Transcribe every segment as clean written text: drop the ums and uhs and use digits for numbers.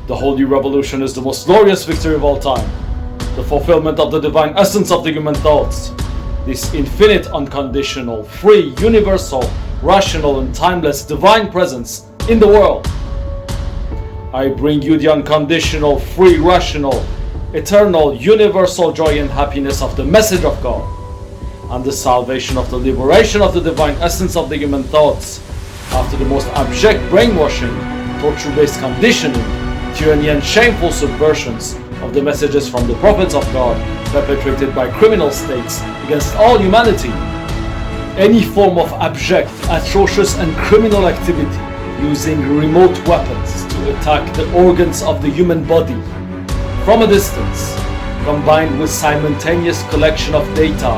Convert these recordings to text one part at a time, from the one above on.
The Holy Revolution is the most glorious victory of all time, the fulfillment of the divine essence of the human thoughts, this infinite, unconditional, free, universal, rational and timeless divine presence in the world. I bring you the unconditional, free, rational, eternal, universal joy and happiness of the message of God, and the salvation of the liberation of the divine essence of the human thoughts after the most abject brainwashing, torture-based conditioning, tyranny and shameful subversions of the messages from the prophets of God perpetrated by criminal states against all humanity. Any form of abject, atrocious and criminal activity using remote weapons to attack the organs of the human body from a distance, combined with simultaneous collection of data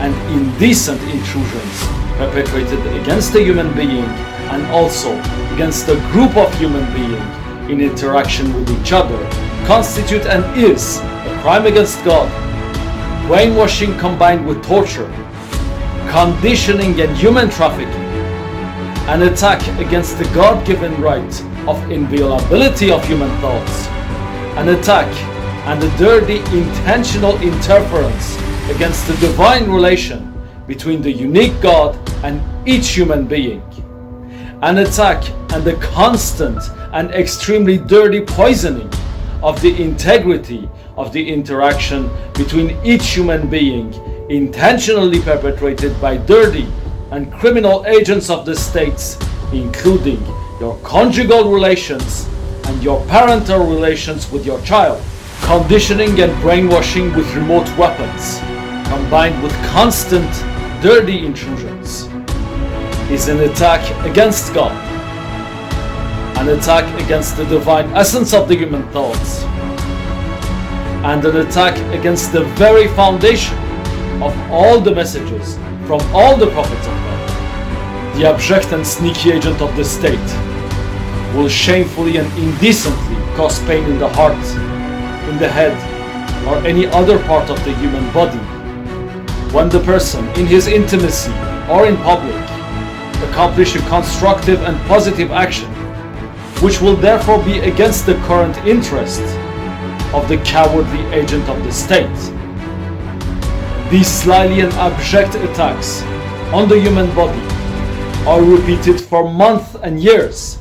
and indecent intrusions perpetrated against a human being and also against a group of human beings in interaction with each other, constitute and is a crime against God. Brainwashing combined with torture, conditioning and human trafficking, an attack against the God-given right of inviolability of human thoughts, an attack and a dirty intentional interference against the divine relation between the unique God and each human being, an attack and the constant and extremely dirty poisoning of the integrity of the interaction between each human being, intentionally perpetrated by dirty and criminal agents of the states, including your conjugal relations and your parental relations with your child. Conditioning and brainwashing with remote weapons, combined with constant dirty intrusions, is an attack against God, an attack against the divine essence of the human thoughts, and an attack against the very foundation of all the messages from all the prophets of God. The abject and sneaky agent of the state will shamefully and indecently cause pain in the heart, in the head, or any other part of the human body when the person in his intimacy or in public accomplish a constructive and positive action, which will therefore be against the current interest of the cowardly agent of the state. These slyly and abject attacks on the human body are repeated for months and years.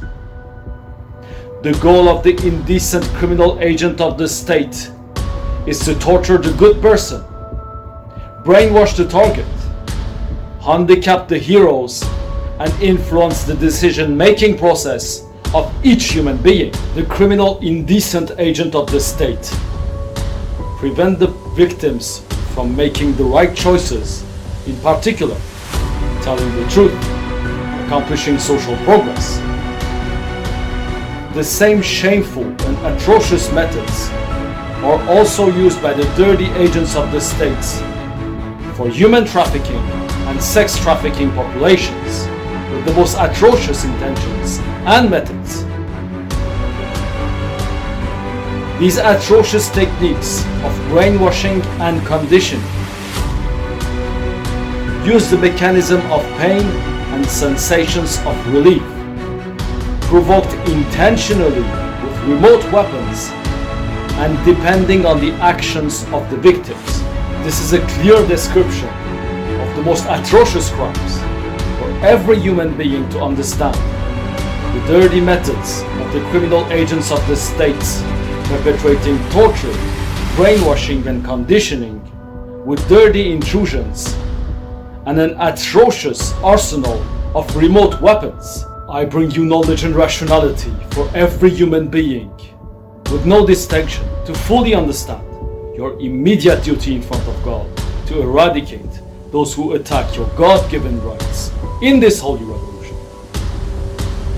The goal of the indecent criminal agent of the state is to torture the good person, brainwash the target, handicap the heroes, and influence the decision-making process of each human being. The criminal indecent agent of the state prevent the victims from making the right choices, in particular, telling the truth, accomplishing social progress. The same shameful and atrocious methods are also used by the dirty agents of the states for human trafficking and sex trafficking populations with the most atrocious intentions and methods. These atrocious techniques of brainwashing and conditioning use the mechanism of pain and sensations of relief, provoked intentionally with remote weapons and depending on the actions of the victims. This is a clear description of the most atrocious crimes for every human being to understand. The dirty methods of the criminal agents of the states perpetrating torture, brainwashing and conditioning with dirty intrusions and an atrocious arsenal of remote weapons. I bring you knowledge and rationality for every human being with no distinction to fully understand your immediate duty in front of God to eradicate those who attack your God-given rights in this holy revolution.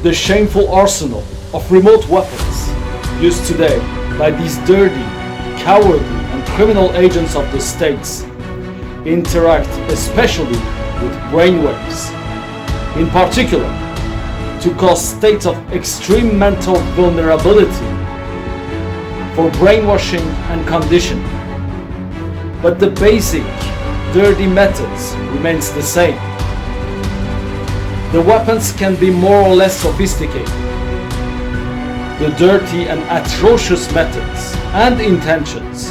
The shameful arsenal of remote weapons used today by these dirty, cowardly and criminal agents of the states interact especially with brainwaves, in particular to cause states of extreme mental vulnerability for brainwashing and conditioning. But the basic dirty methods remains the same. The weapons can be more or less sophisticated. the dirty and atrocious methods and intentions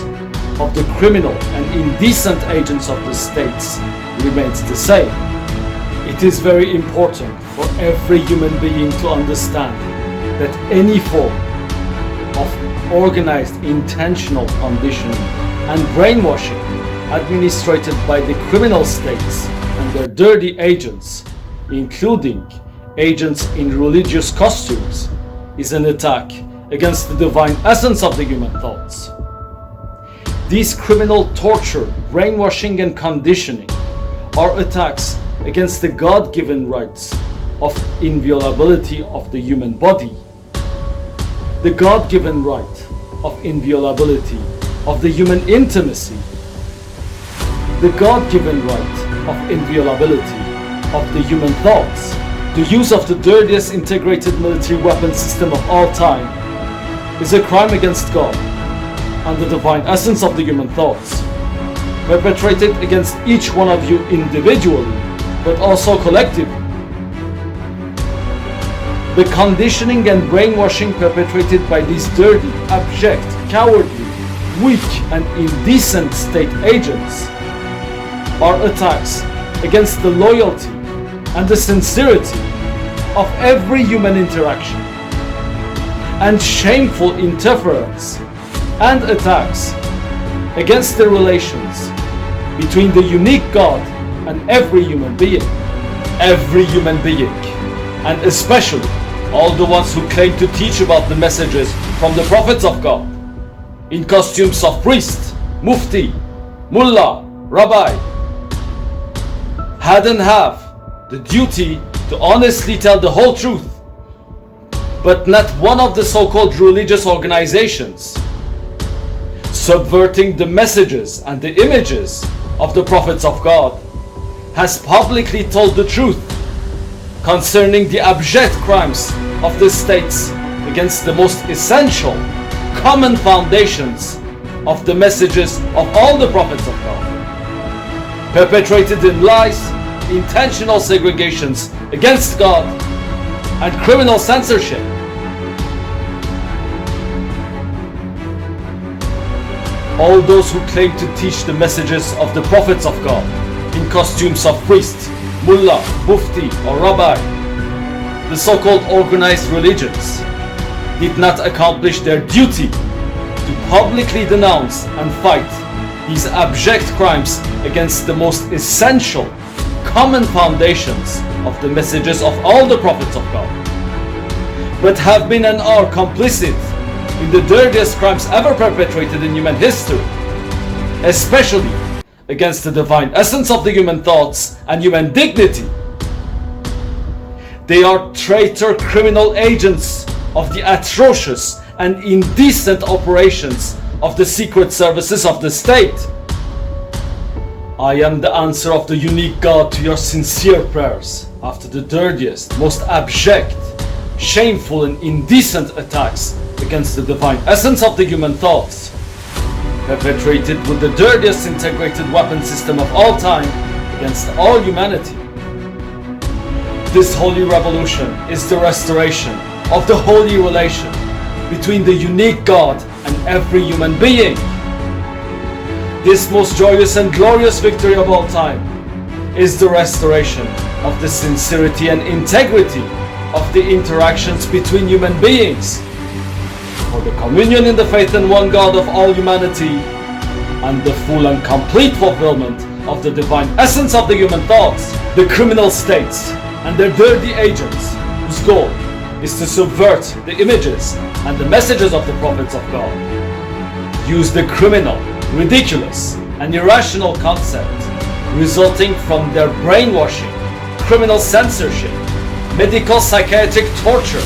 of the criminal and indecent agents of the states remains the same. It is very important for every human being to understand that any form of organized intentional conditioning and brainwashing administered by the criminal states and their dirty agents, including agents in religious costumes, is an attack against the divine essence of the human thoughts. These criminal torture, brainwashing and conditioning are attacks against the God-given rights of inviolability of the human body, the God-given right of inviolability of the human intimacy, the God-given right of inviolability of the human thoughts. The use of the dirtiest integrated military weapon system of all time is a crime against God and the divine essence of the human thoughts, perpetrated against each one of you individually, but also collectively. The conditioning and brainwashing perpetrated by these dirty, abject, cowardly, weak and indecent state agents are attacks against the loyalty and the sincerity of every human interaction, and shameful interference and attacks against the relations between the unique God and every human being. Every human being, and especially all the ones who claim to teach about the messages from the prophets of God, in costumes of priest, mufti, mullah, rabbi, had and have the duty to honestly tell the whole truth. But not one of the so-called religious organizations subverting the messages and the images of the prophets of God has publicly told the truth concerning the abject crimes of the states against the most essential, common foundations of the messages of all the prophets of God, perpetrated in lies, intentional segregations against God, and criminal censorship. All those who claim to teach the messages of the prophets of God in costumes of priest, mullah, mufti or rabbi, the so-called organized religions, did not accomplish their duty to publicly denounce and fight these abject crimes against the most essential, common foundations of the messages of all the prophets of God, but have been and are complicit in the dirtiest crimes ever perpetrated in human history, especially against the divine essence of the human thoughts and human dignity. They are traitor criminal agents of the atrocious and indecent operations of the secret services of the state. I am the answer of the unique God to your sincere prayers after the dirtiest, most abject, shameful and indecent attacks against the divine essence of the human thoughts, perpetrated with the dirtiest integrated weapon system of all time against all humanity. This holy revolution is the restoration of the holy relation between the unique God and every human being. This most joyous and glorious victory of all time is the restoration of the sincerity and integrity of the interactions between human beings, for the communion in the faith in one God of all humanity, and the full and complete fulfillment of the divine essence of the human thoughts. The criminal states and their dirty agents, whose goal is to subvert the images and the messages of the prophets of God, use the criminal, ridiculous and irrational concept resulting from their brainwashing, criminal censorship, medical psychiatric torture,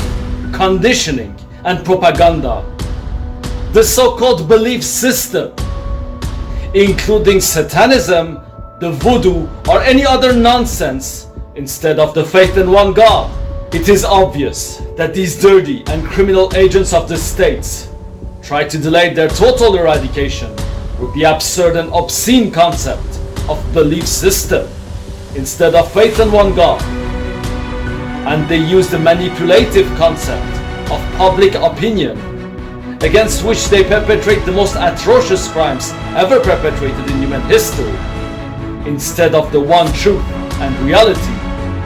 conditioning and propaganda, the so-called belief system, including satanism, the voodoo or any other nonsense, instead of the faith in one God. It is obvious that these dirty and criminal agents of the states try to delay their total eradication with the absurd and obscene concept of belief system instead of faith in one God. And they use the manipulative concept of public opinion, against which they perpetrate the most atrocious crimes ever perpetrated in human history, instead of the one truth and reality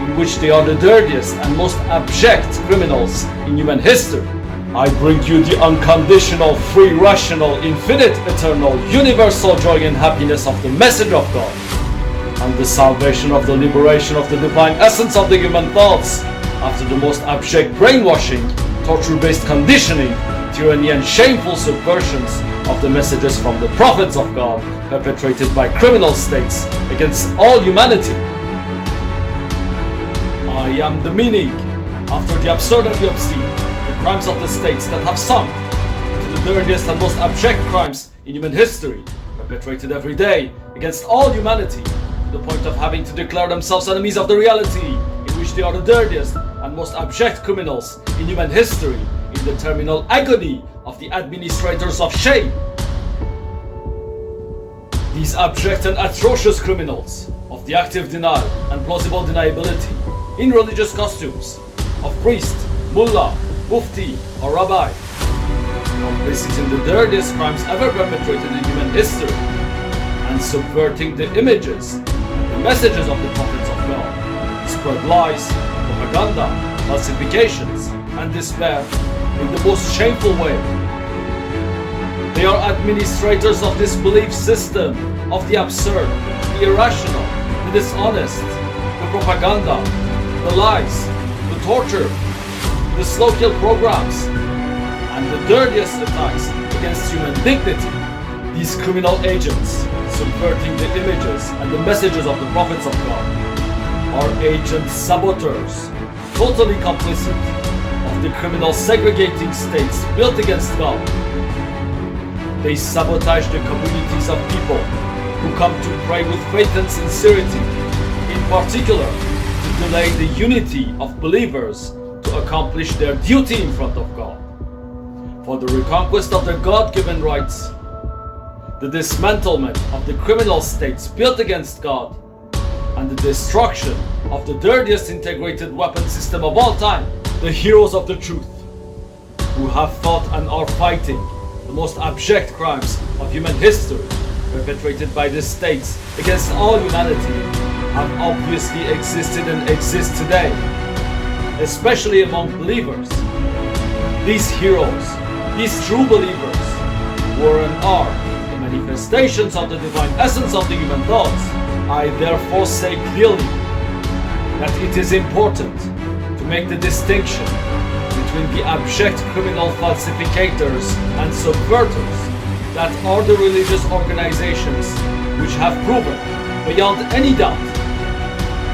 in which they are the dirtiest and most abject criminals in human history. I bring you the unconditional, free, rational, infinite, eternal, universal joy and happiness of the message of God, and the salvation of the liberation of the divine essence of the human thoughts after the most abject brainwashing, torture-based conditioning, tyranny and shameful subversions of the messages from the prophets of God perpetrated by criminal states against all humanity. I am the meaning, after the absurd and the obscene, the crimes of the states that have sunk to the dirtiest and most abject crimes in human history, perpetrated every day against all humanity, to the point of having to declare themselves enemies of the reality in which they are the dirtiest and most abject criminals in human history, in the terminal agony of the administrators of shame. These abject and atrocious criminals of the active denial and plausible deniability in religious costumes of priest, mullah, mufti or rabbi, complicit in the dirtiest crimes ever perpetrated in human history, and subverting the images and the messages of the prophets of God, spread lies, propaganda, falsifications and despair in the most shameful way. They are administrators of this belief system of the absurd, the irrational, the dishonest, the propaganda, the lies, the torture, the slow kill programs, and the dirtiest attacks against human dignity. These criminal agents, subverting the images and the messages of the prophets of God, are agent saboteurs, totally complicit of the criminal segregating states built against God. They sabotage the communities of people who come to pray with faith and sincerity, in particular to delay the unity of believers to accomplish their duty in front of God, for the reconquest of their God-given rights, the dismantlement of the criminal states built against God, and the destruction of the dirtiest integrated weapon system of all time, the heroes of the truth, who have fought and are fighting the most abject crimes of human history perpetrated by the states against all humanity, have obviously existed and exist today, especially among believers. These heroes, these true believers, were and are the manifestations of the divine essence of the human thoughts. I therefore say clearly that it is important to make the distinction between the abject criminal falsificators and subverters that are the religious organizations which have proven beyond any doubt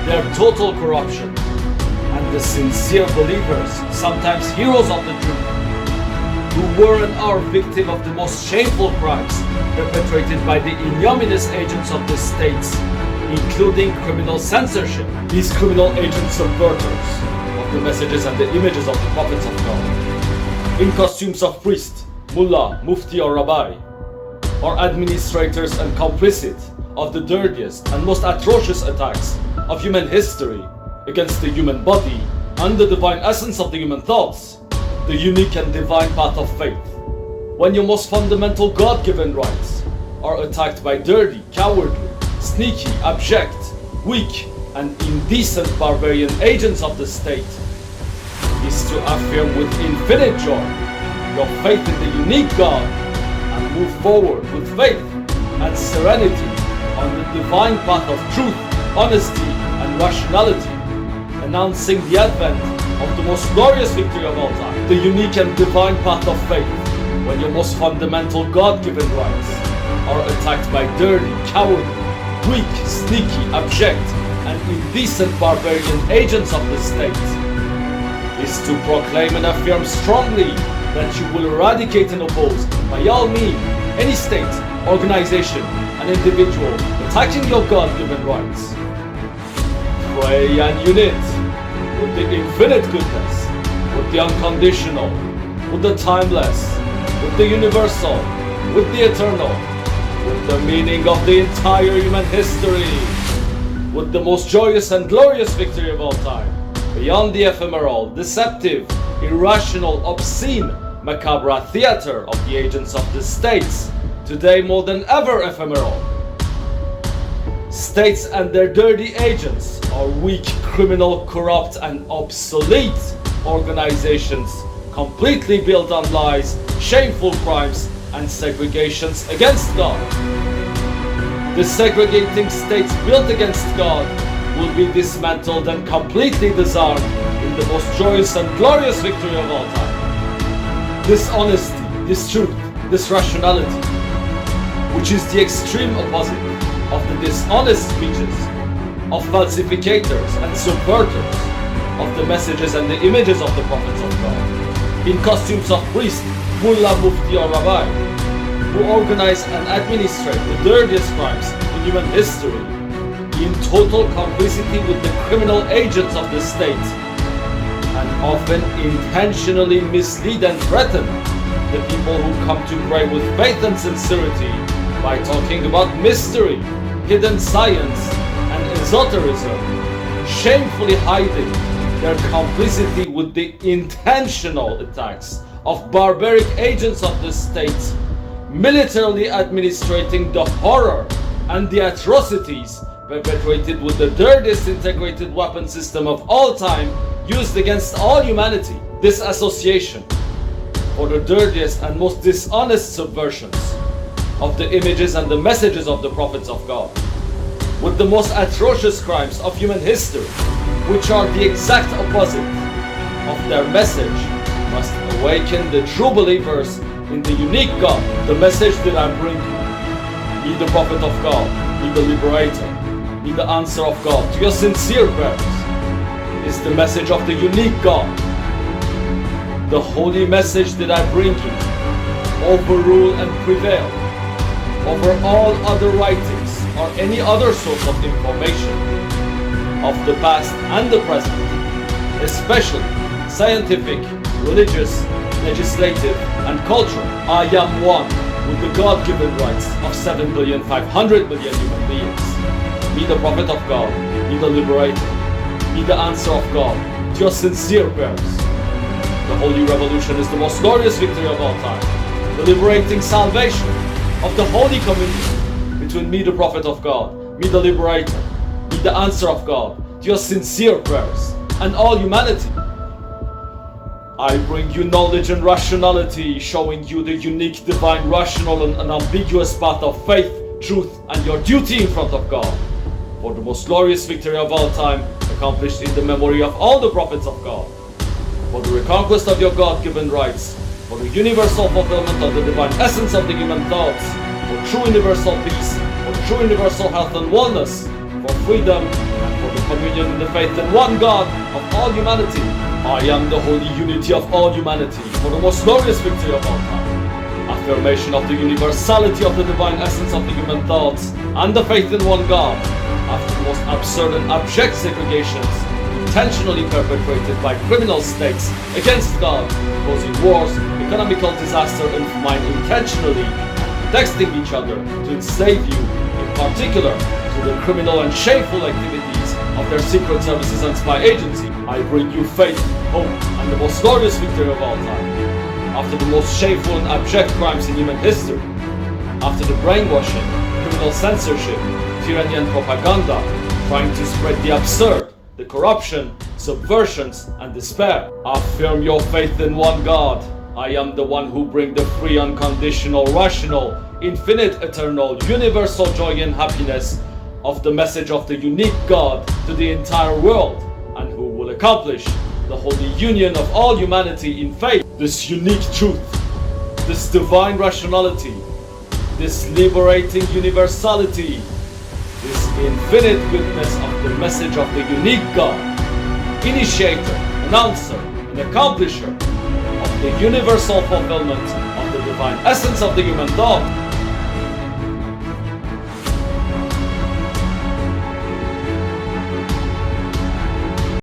their total corruption, and the sincere believers, sometimes heroes of the truth, who were and are victims of the most shameful crimes perpetrated by the ignominious agents of the states, including criminal censorship. These criminal agent subverters of the messages and the images of the prophets of God, in costumes of priest, mullah, mufti or rabbi, are administrators and complicit of the dirtiest and most atrocious attacks of human history against the human body and the divine essence of the human thoughts, the unique and divine path of faith. When your most fundamental God-given rights are attacked by dirty, cowardly, sneaky, abject, weak, and indecent barbarian agents of the state, is to affirm with infinite joy your faith in the unique God and move forward with faith and serenity on the divine path of truth, honesty, and rationality, announcing the advent of the most glorious victory of all time, the unique and divine path of faith, when your most fundamental God-given rights are attacked by dirty, cowardly, weak, sneaky, abject, and indecent barbarian agents of the state, is to proclaim and affirm strongly that you will eradicate and oppose, by all means, any state, organization, and individual attacking your God-given rights. Pray and unite with the infinite goodness, with the unconditional, with the timeless, with the universal, with the eternal, with the meaning of the entire human history, with the most joyous and glorious victory of all time, beyond the ephemeral, deceptive, irrational, obscene, macabre theater of the agents of the states, today more than ever ephemeral. States and their dirty agents are weak, criminal, corrupt, and obsolete organizations completely built on lies, shameful crimes, and segregations against God. The segregating states built against God will be dismantled and completely disarmed in the most joyous and glorious victory of all time. This honesty, this truth, this rationality, which is the extreme opposite of the dishonest speeches of falsificators and subverters of the messages and the images of the prophets of God, in costumes of priest, mullah, mufti, or rabbi, who organize and administrate the dirtiest crimes in human history, in total complicity with the criminal agents of the state, and often intentionally mislead and threaten the people who come to pray with faith and sincerity by talking about mystery, hidden science, and esotericism, shamefully hiding their complicity with the intentional attacks of barbaric agents of the state, militarily administrating the horror and the atrocities perpetrated with the dirtiest integrated weapon system of all time used against all humanity. This association for the dirtiest and most dishonest subversions of the images and the messages of the prophets of God, with the most atrocious crimes of human history, which are the exact opposite of their message, must awaken the true believers in the unique God. The message that I bring you, be the prophet of God, be the liberator, be the answer of God to your sincere prayers, is the message of the unique God. The holy message that I bring you overrule and prevail over all other writings or any other source of information of the past and the present, especially scientific, religious, legislative, and cultural. I am one with the God-given rights of 7,500,000,000 human beings. Be the prophet of God, be the liberator, be the answer of God to your sincere prayers. The Holy Revolution is the most glorious victory of all time, the liberating salvation of the Holy Communion between me, the prophet of God, me, the liberator, be the answer of God to your sincere prayers, and all humanity. I bring you knowledge and rationality, showing you the unique, divine, rational, and unambiguous path of faith, truth, and your duty in front of God, for the most glorious victory of all time, accomplished in the memory of all the prophets of God, for the reconquest of your God-given rights, for the universal fulfillment of the divine essence of the human thoughts, for true universal peace, for true universal health and wellness, for freedom, and for the communion in the faith in one God of all humanity. I am the holy unity of all humanity, for the most glorious victory of all time. Affirmation of the universality of the divine essence of the human thoughts, and the faith in one God, after the most absurd and abject segregations intentionally perpetrated by criminal states against God, causing wars, economical disaster, and famine intentionally, pretexting each other to enslave you, in particular through the criminal and shameful activities of their secret services and spy agency. I bring you faith, hope, and the most glorious victory of all time. After the most shameful and abject crimes in human history, after the brainwashing, criminal censorship, tyranny and propaganda, trying to spread the absurd, the corruption, subversions, and despair. Affirm your faith in one God. I am the one who brings the free, unconditional, rational, infinite, eternal, universal joy and happiness of the message of the unique God to the entire world, and who will accomplish the holy union of all humanity in faith. This unique truth, this divine rationality, this liberating universality, this infinite goodness of the message of the unique God, initiator, announcer, and accomplisher of the universal fulfillment of the divine essence of the human thought,